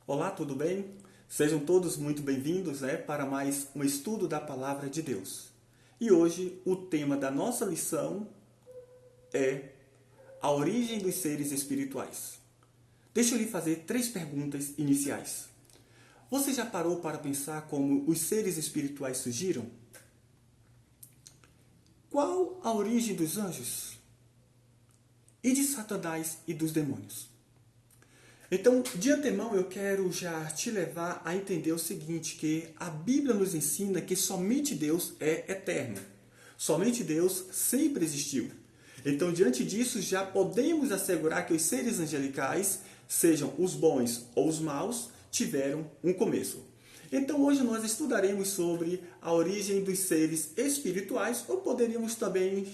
Olá, tudo bem? Sejam todos muito bem-vindos, para mais um estudo da Palavra de Deus. E hoje o tema da nossa lição é a origem dos seres espirituais. Deixa eu lhe fazer 3 perguntas iniciais. Você já parou para pensar como os seres espirituais surgiram? Qual a origem dos anjos? E de Satanás e dos demônios? Então, de antemão, eu quero já te levar a entender o seguinte, que a Bíblia nos ensina que somente Deus é eterno. Somente Deus sempre existiu. Então, diante disso, já podemos assegurar que os seres angelicais, sejam os bons ou os maus, tiveram um começo. Então, hoje nós estudaremos sobre a origem dos seres espirituais, ou poderíamos também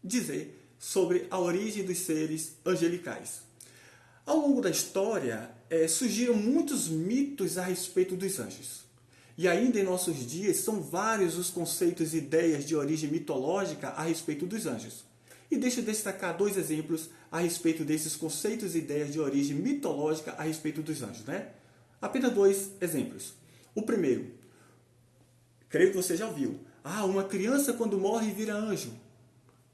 dizer sobre a origem dos seres angelicais. Ao longo da história, surgiram muitos mitos a respeito dos anjos. E ainda em nossos dias, são vários os conceitos e ideias de origem mitológica a respeito dos anjos. E deixa eu destacar 2 exemplos a respeito desses conceitos e ideias de origem mitológica a respeito dos anjos. Apenas 2 exemplos. O primeiro, creio que você já ouviu. Uma criança quando morre vira anjo.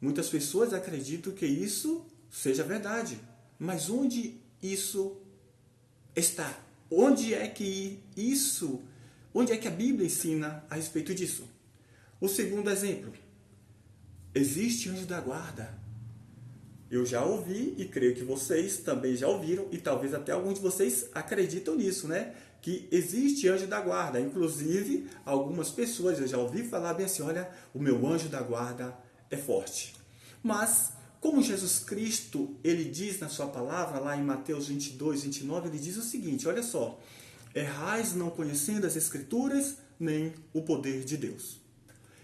Muitas pessoas acreditam que isso seja verdade. Mas onde isso está? Onde é que a Bíblia ensina a respeito disso? O segundo exemplo. Existe anjo da guarda. Eu já ouvi e creio que vocês também já ouviram e talvez até alguns de vocês acreditam nisso, Que existe anjo da guarda. Inclusive, algumas pessoas eu já ouvi falar bem assim, olha, o meu anjo da guarda é forte. Mas como Jesus Cristo, ele diz na sua palavra, lá em Mateus 22, 29, ele diz o seguinte, olha só, errais não conhecendo as Escrituras, nem o poder de Deus.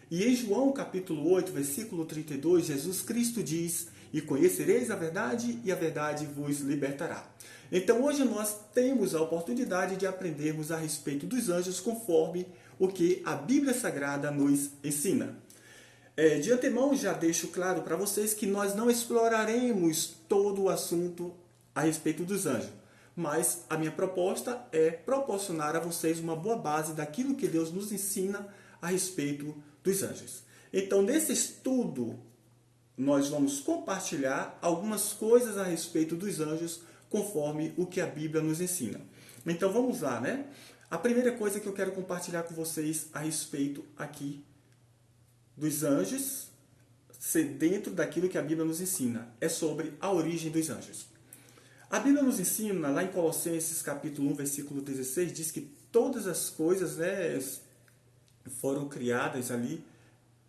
E em João capítulo 8, versículo 32, Jesus Cristo diz, e conhecereis a verdade, e a verdade vos libertará. Então hoje nós temos a oportunidade de aprendermos a respeito dos anjos conforme o que a Bíblia Sagrada nos ensina. De antemão, já deixo claro para vocês que nós não exploraremos todo o assunto a respeito dos anjos. Mas a minha proposta é proporcionar a vocês uma boa base daquilo que Deus nos ensina a respeito dos anjos. Então, nesse estudo, nós vamos compartilhar algumas coisas a respeito dos anjos, conforme o que a Bíblia nos ensina. Então, vamos lá, A primeira coisa que eu quero compartilhar com vocês a respeito aqui dos anjos, dentro daquilo que a Bíblia nos ensina, é sobre a origem dos anjos. A Bíblia nos ensina, lá em Colossenses capítulo 1, versículo 16, diz que todas as coisas foram criadas ali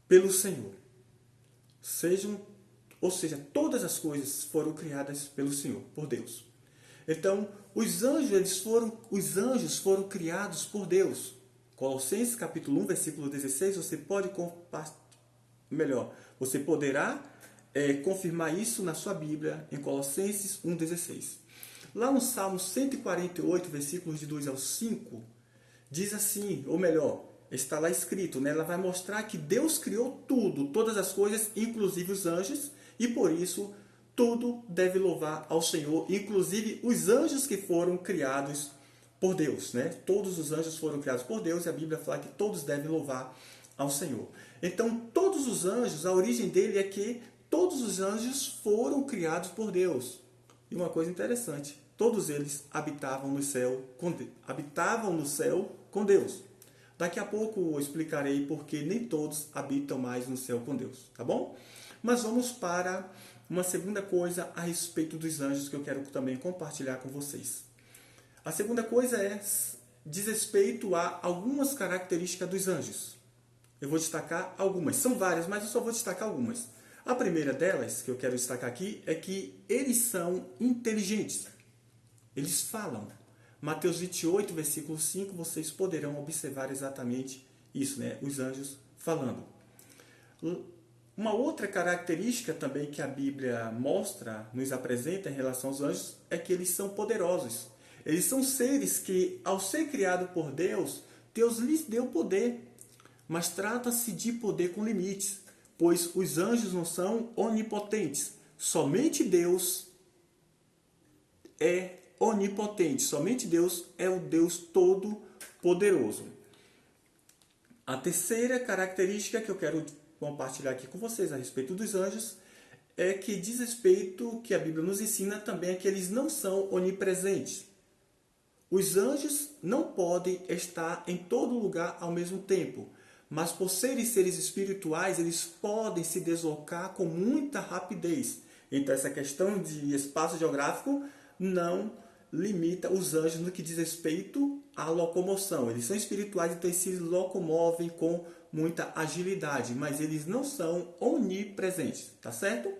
pelo Senhor. Ou seja, todas as coisas foram criadas pelo Senhor, por Deus. Então, os anjos foram criados por Deus. Colossenses capítulo 1, versículo 16, você poderá confirmar isso na sua Bíblia, em Colossenses 1,16. Lá no Salmo 148, versículos de 2 ao 5, diz assim, ou melhor, está lá escrito, ela vai mostrar que Deus criou tudo, todas as coisas, inclusive os anjos, e por isso tudo deve louvar ao Senhor, inclusive os anjos que foram criados por Deus, Todos os anjos foram criados por Deus e a Bíblia fala que todos devem louvar ao Senhor. Então, todos os anjos, a origem dele é que todos os anjos foram criados por Deus. E uma coisa interessante, todos eles habitavam no céu com Deus. Daqui a pouco eu explicarei porque nem todos habitam mais no céu com Deus, tá bom? Mas vamos para uma segunda coisa a respeito dos anjos que eu quero também compartilhar com vocês. A segunda coisa diz respeito a algumas características dos anjos. Eu vou destacar algumas. São várias, mas eu só vou destacar algumas. A primeira delas, que eu quero destacar aqui, é que eles são inteligentes. Eles falam. Mateus 28, versículo 5, vocês poderão observar exatamente isso, Os anjos falando. Uma outra característica também que a Bíblia nos apresenta em relação aos anjos, é que eles são poderosos. Eles são seres que, ao ser criado por Deus, Deus lhes deu poder. Mas trata-se de poder com limites, pois os anjos não são onipotentes. Somente Deus é onipotente. Somente Deus é o Deus todo-poderoso. A terceira característica que eu quero compartilhar aqui com vocês a respeito dos anjos é que diz respeito que a Bíblia nos ensina também é que eles não são onipresentes. Os anjos não podem estar em todo lugar ao mesmo tempo, mas por serem seres espirituais, eles podem se deslocar com muita rapidez. Então essa questão de espaço geográfico não limita os anjos no que diz respeito à locomoção. Eles são espirituais, então eles se locomovem com muita agilidade, mas eles não são onipresentes, tá certo?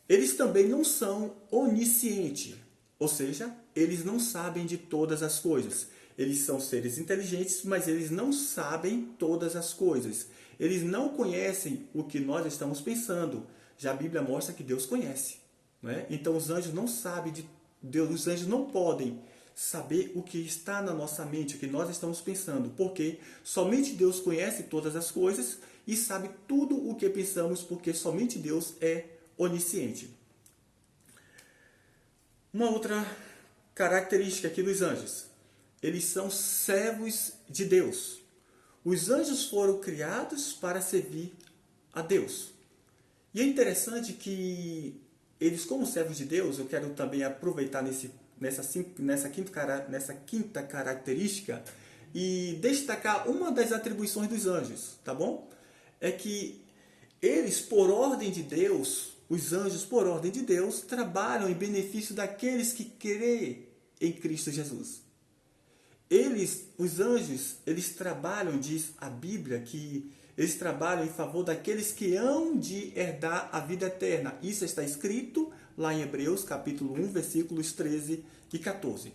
Eles também não são oniscientes, ou seja, eles não sabem de todas as coisas. Eles são seres inteligentes, mas eles não sabem todas as coisas. Eles não conhecem o que nós estamos pensando. Já a Bíblia mostra que Deus conhece, né? Então os anjos não sabem de Deus, os anjos não podem saber o que está na nossa mente, o que nós estamos pensando, porque somente Deus conhece todas as coisas e sabe tudo o que pensamos, porque somente Deus é onisciente. Uma outra característica aqui dos anjos, eles são servos de Deus. Os anjos foram criados para servir a Deus. E é interessante que eles, como servos de Deus, eu quero também aproveitar nessa quinta característica e destacar uma das atribuições dos anjos, tá bom? É que eles, por ordem de Deus, os anjos, por ordem de Deus, trabalham em benefício daqueles que creem em Cristo Jesus. Os anjos, eles trabalham, diz a Bíblia, que eles trabalham em favor daqueles que hão de herdar a vida eterna. Isso está escrito lá em Hebreus, capítulo 1, versículos 13 e 14.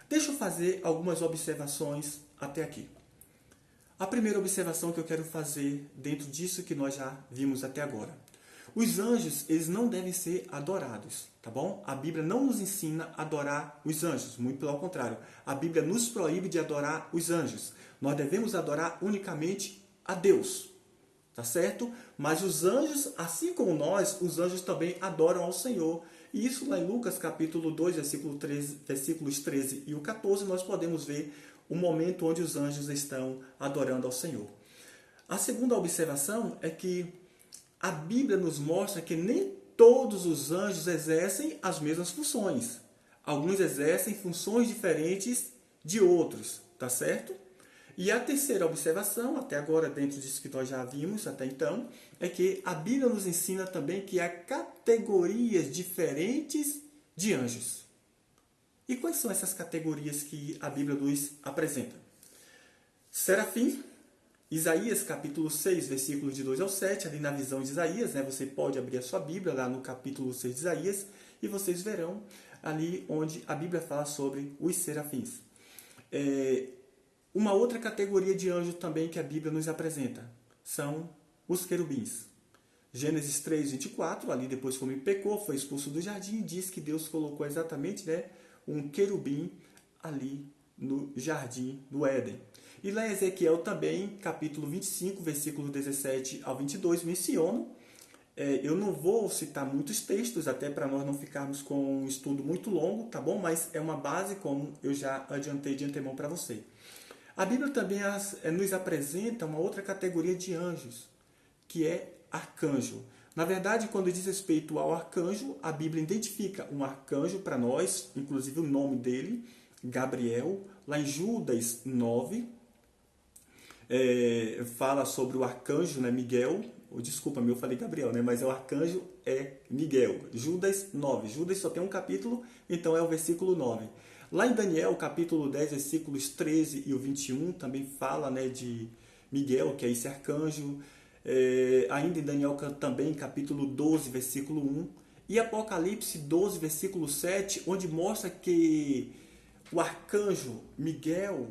Deixa eu fazer algumas observações até aqui. A primeira observação que eu quero fazer dentro disso que nós já vimos até agora. Os anjos, eles não devem ser adorados, tá bom? A Bíblia não nos ensina a adorar os anjos, muito pelo contrário. A Bíblia nos proíbe de adorar os anjos. Nós devemos adorar unicamente a Deus, tá certo? Mas os anjos, assim como nós, os anjos também adoram ao Senhor. E isso lá em Lucas capítulo 2, versículos 13 e o 14, nós podemos ver o momento onde os anjos estão adorando ao Senhor. A segunda observação é que a Bíblia nos mostra que nem todos os anjos exercem as mesmas funções. Alguns exercem funções diferentes de outros, tá certo? E a terceira observação, até agora dentro disso que nós já vimos até então, é que a Bíblia nos ensina também que há categorias diferentes de anjos. E quais são essas categorias que a Bíblia nos apresenta? Serafim, Isaías capítulo 6, versículos de 2 ao 7, ali na visão de Isaías, né? Você pode abrir a sua Bíblia lá no capítulo 6 de Isaías e vocês verão ali onde a Bíblia fala sobre os serafins. Uma outra categoria de anjo também que a Bíblia nos apresenta são os querubins. Gênesis 3, 24, ali depois que o homem pecou, foi expulso do jardim, diz que Deus colocou exatamente, né, um querubim ali no jardim do Éden. E lá em Ezequiel também, capítulo 25, versículo 17 ao 22, menciona. Eu não vou citar muitos textos, até para nós não ficarmos com um estudo muito longo, tá bom? Mas é uma base, como eu já adiantei de antemão para você. A Bíblia também nos apresenta uma outra categoria de anjos, que é arcanjo. Na verdade, quando diz respeito ao arcanjo, a Bíblia identifica um arcanjo para nós, inclusive o nome dele, Gabriel. Lá em Judas 9, fala sobre o arcanjo, né, Miguel. Desculpa, eu falei Gabriel, né, mas o arcanjo é Miguel. Judas 9. Judas só tem um capítulo, então é o versículo 9. Lá em Daniel, capítulo 10, versículos 13 e o 21, também fala, né, de Miguel, que é esse arcanjo. Ainda em Daniel também, capítulo 12, versículo 1. E Apocalipse 12, versículo 7, onde mostra que o arcanjo Miguel,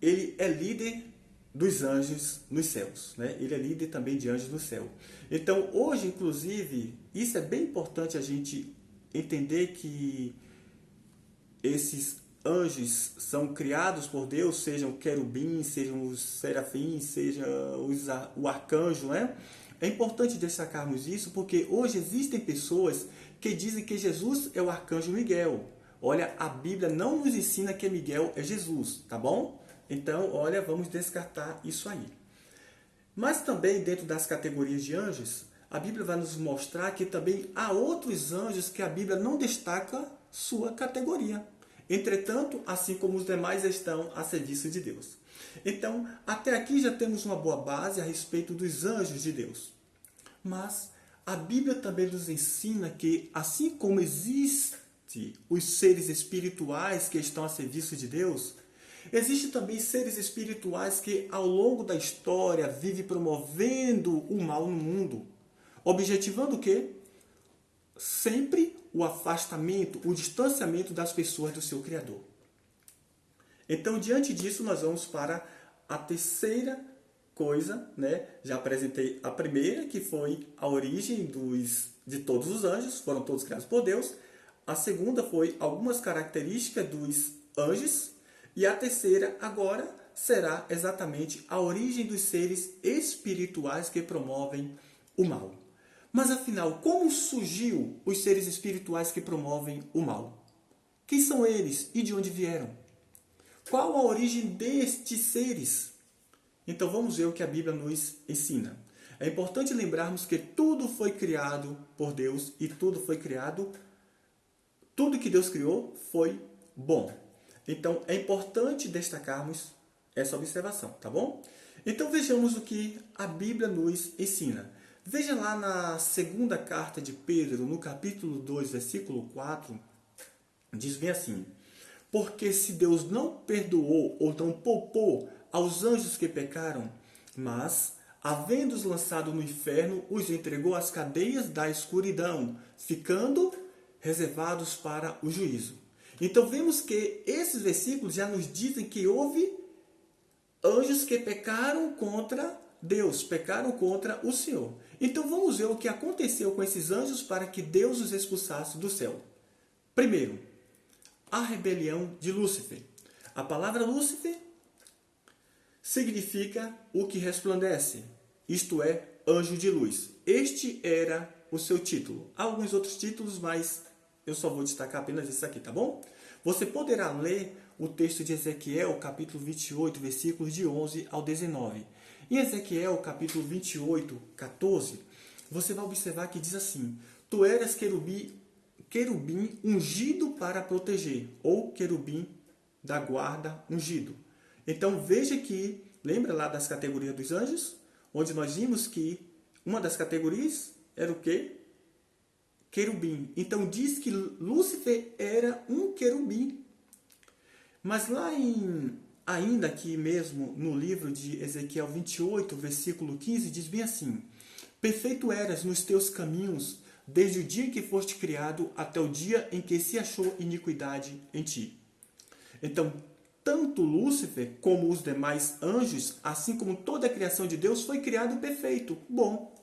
ele é líder dos anjos nos céus, né? Ele é líder também de anjos no céu. Então, hoje, inclusive, isso é bem importante a gente entender que esses anjos são criados por Deus, sejam querubins, sejam os serafins, seja o arcanjo, né? É importante destacarmos isso porque hoje existem pessoas que dizem que Jesus é o arcanjo Miguel. Olha, a Bíblia não nos ensina que Miguel é Jesus, tá bom? Então, olha, vamos descartar isso aí. Mas também dentro das categorias de anjos, a Bíblia vai nos mostrar que também há outros anjos que a Bíblia não destaca sua categoria. Entretanto, assim como os demais estão a serviço de Deus. Então, até aqui já temos uma boa base a respeito dos anjos de Deus. Mas a Bíblia também nos ensina que, assim como existem os seres espirituais que estão a serviço de Deus, existem também seres espirituais que, ao longo da história, vivem promovendo o mal no mundo. Objetivando o quê? Sempre o afastamento, o distanciamento das pessoas do seu Criador. Então, diante disso, nós vamos para a terceira coisa, né? Já apresentei a primeira, que foi a origem de todos os anjos, foram todos criados por Deus. A segunda foi algumas características dos anjos. E a terceira, agora, será exatamente a origem dos seres espirituais que promovem o mal. Mas afinal, como surgiu os seres espirituais que promovem o mal? Quem são eles e de onde vieram? Qual a origem destes seres? Então vamos ver o que a Bíblia nos ensina. É importante lembrarmos que tudo foi criado por Deus e tudo que Deus criou foi bom. Então é importante destacarmos essa observação, tá bom? Então vejamos o que a Bíblia nos ensina. Veja lá na segunda carta de Pedro, no capítulo 2, versículo 4, diz bem assim: porque se Deus não perdoou ou não poupou aos anjos que pecaram, mas, havendo-os lançado no inferno, os entregou às cadeias da escuridão, ficando reservados para o juízo. Então vemos que esses versículos já nos dizem que houve anjos que pecaram contra Deus, pecaram contra o Senhor. Então vamos ver o que aconteceu com esses anjos para que Deus os expulsasse do céu. Primeiro, a rebelião de Lúcifer. A palavra Lúcifer significa o que resplandece, isto é, anjo de luz. Este era o seu título. Há alguns outros títulos, mas eu só vou destacar apenas isso aqui, tá bom? Você poderá ler o texto de Ezequiel, capítulo 28, versículos de 11 ao 19. Em Ezequiel, capítulo 28, 14, você vai observar que diz assim: tu eras querubim ungido para proteger, ou querubim da guarda ungido. Então veja que, lembra lá das categorias dos anjos? Onde nós vimos que uma das categorias era o quê? Querubim. Então diz que Lúcifer era um querubim. Mas lá ainda aqui mesmo no livro de Ezequiel 28, versículo 15, diz bem assim: perfeito eras nos teus caminhos, desde o dia em que foste criado até o dia em que se achou iniquidade em ti. Então, tanto Lúcifer como os demais anjos, assim como toda a criação de Deus, foi criado perfeito, bom.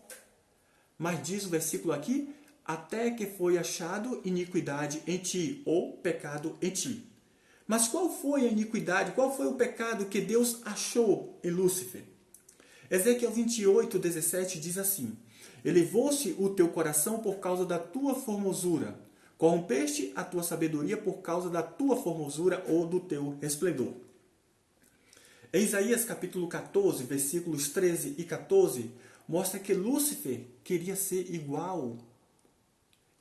Mas diz o versículo aqui: até que foi achado iniquidade em ti, ou pecado em ti. Mas qual foi a iniquidade, qual foi o pecado que Deus achou em Lúcifer? Ezequiel 28, 17 diz assim: elevou-se o teu coração por causa da tua formosura, corrompeste a tua sabedoria por causa da tua formosura ou do teu resplendor. Em Isaías capítulo 14, versículos 13 e 14, mostra que Lúcifer queria ser igual.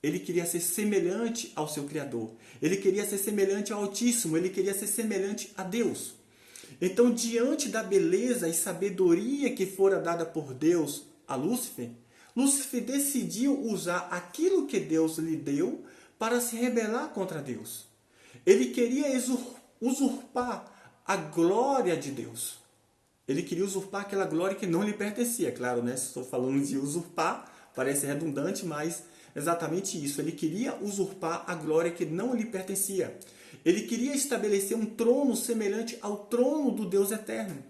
Ele queria ser semelhante ao seu Criador. Ele queria ser semelhante ao Altíssimo. Ele queria ser semelhante a Deus. Então, diante da beleza e sabedoria que fora dada por Deus a Lúcifer, Lúcifer decidiu usar aquilo que Deus lhe deu para se rebelar contra Deus. Ele queria usurpar a glória de Deus. Ele queria usurpar aquela glória que não lhe pertencia. Claro, né? Estou falando de usurpar, parece redundante, mas exatamente isso. Ele queria usurpar a glória que não lhe pertencia. Ele queria estabelecer um trono semelhante ao trono do Deus eterno.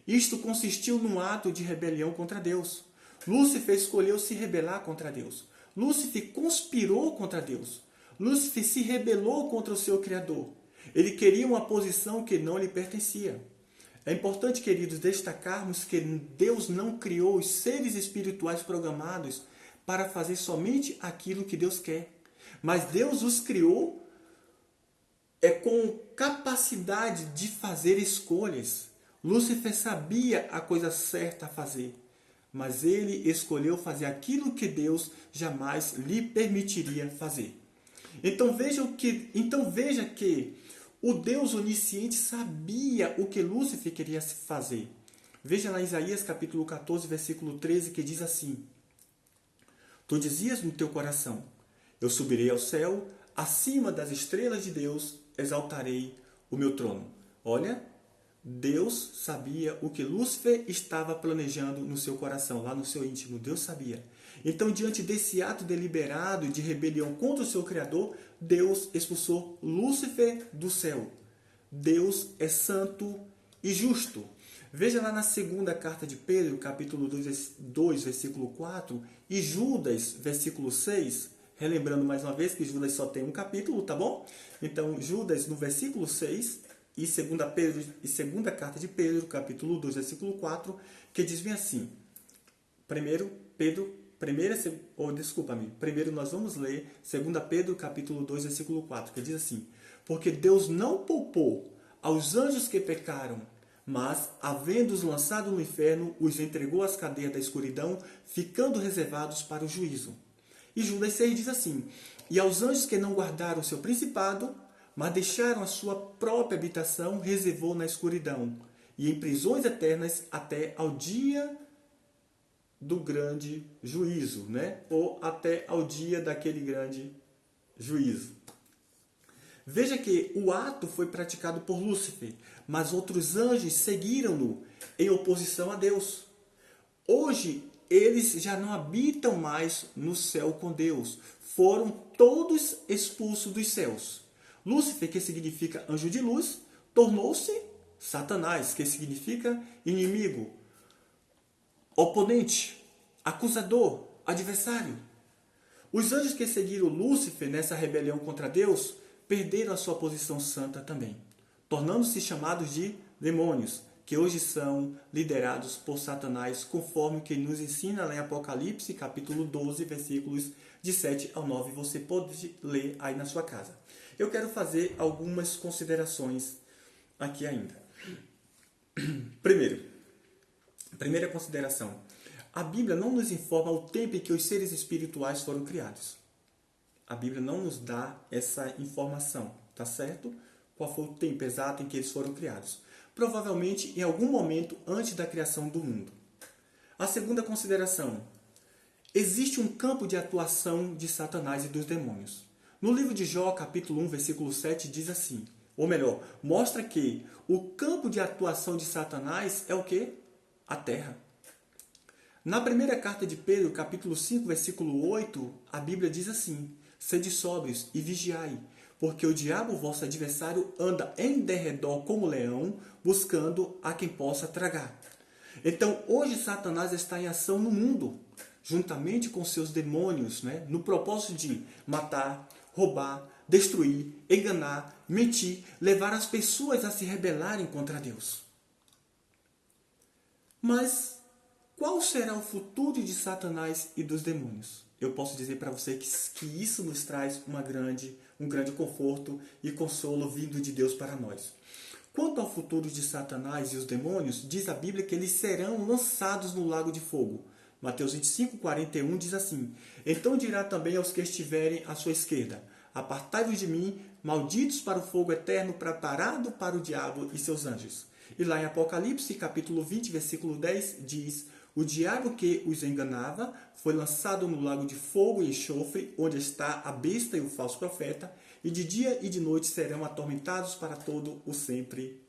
Isto consistiu num ato de rebelião contra Deus. Lúcifer escolheu se rebelar contra Deus. Lúcifer conspirou contra Deus. Lúcifer se rebelou contra o seu Criador. Ele queria uma posição que não lhe pertencia. É importante, queridos, destacarmos que Deus não criou os seres espirituais programados para fazer somente aquilo que Deus quer. Mas Deus os criou é com capacidade de fazer escolhas. Lúcifer sabia a coisa certa a fazer, mas ele escolheu fazer aquilo que Deus jamais lhe permitiria fazer. Então veja que o Deus onisciente sabia o que Lúcifer queria fazer. Veja lá em Isaías capítulo 14, versículo 13, que diz assim: Tu dizias no teu coração, eu subirei ao céu, acima das estrelas de Deus, exaltarei o meu trono. Olha, Deus sabia o que Lúcifer estava planejando no seu coração, lá no seu íntimo. Deus sabia. Então, diante desse ato deliberado de rebelião contra o seu Criador, Deus expulsou Lúcifer do céu. Deus é santo e justo. Veja lá na segunda carta de Pedro, capítulo 2, versículo 4, e Judas, versículo 6, relembrando mais uma vez que Judas só tem um capítulo, tá bom? Então, Judas, no versículo 6, e segunda carta de Pedro, capítulo 2, versículo 4, que diz bem assim. Primeiro nós vamos ler 2 Pedro, capítulo 2, versículo 4, que diz assim: Porque Deus não poupou aos anjos que pecaram, mas, havendo-os lançado no inferno, os entregou às cadeias da escuridão, ficando reservados para o juízo. E Judas 6 diz assim: E aos anjos que não guardaram o seu principado, mas deixaram a sua própria habitação, reservou na escuridão, e em prisões eternas até ao dia do grande juízo, né? Ou até ao dia daquele grande juízo. Veja que o ato foi praticado por Lúcifer, mas outros anjos seguiram-no em oposição a Deus. Hoje, eles já não habitam mais no céu com Deus. Foram todos expulsos dos céus. Lúcifer, que significa anjo de luz, tornou-se Satanás, que significa inimigo, oponente, acusador, adversário. Os anjos que seguiram Lúcifer nessa rebelião contra Deus perderam a sua posição santa também, tornando-se chamados de demônios, que hoje são liderados por Satanás, conforme o que nos ensina lá em Apocalipse, capítulo 12, versículos de 7 ao 9. Você pode ler aí na sua casa. Eu quero fazer algumas considerações aqui ainda. Primeira consideração. A Bíblia não nos informa o tempo em que os seres espirituais foram criados. A Bíblia não nos dá essa informação, tá certo? Qual foi o tempo exato em que eles foram criados? Provavelmente em algum momento antes da criação do mundo. A segunda consideração. Existe um campo de atuação de Satanás e dos demônios. No livro de Jó, capítulo 1, versículo 7, diz assim, ou melhor, mostra que o campo de atuação de Satanás é o quê? A terra. Na primeira carta de Pedro, capítulo 5, versículo 8, a Bíblia diz assim: Sede sóbrios e vigiai, porque o diabo, vosso adversário, anda em derredor como leão, buscando a quem possa tragar. Então, hoje Satanás está em ação no mundo, juntamente com seus demônios, né? No propósito de matar, roubar, destruir, enganar, mentir, levar as pessoas a se rebelarem contra Deus. Mas qual será o futuro de Satanás e dos demônios? Eu posso dizer para você que isso nos traz um grande conforto e consolo vindo de Deus para nós. Quanto ao futuro de Satanás e os demônios, diz a Bíblia que eles serão lançados no lago de fogo. Mateus 25, 41 diz assim: Então dirá também aos que estiverem à sua esquerda: Apartai-vos de mim, malditos para o fogo eterno, preparado para o diabo e seus anjos. E lá em Apocalipse, capítulo 20, versículo 10, diz: O diabo que os enganava foi lançado no lago de fogo e enxofre, onde está a besta e o falso profeta, e de dia e de noite serão atormentados para todo o sempre.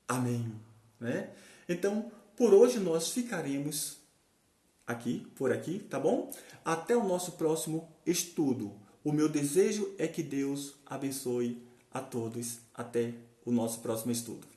Amém. Né? Então, por hoje nós ficaremos por aqui, tá bom? Até o nosso próximo estudo. O meu desejo é que Deus abençoe a todos. Até o nosso próximo estudo.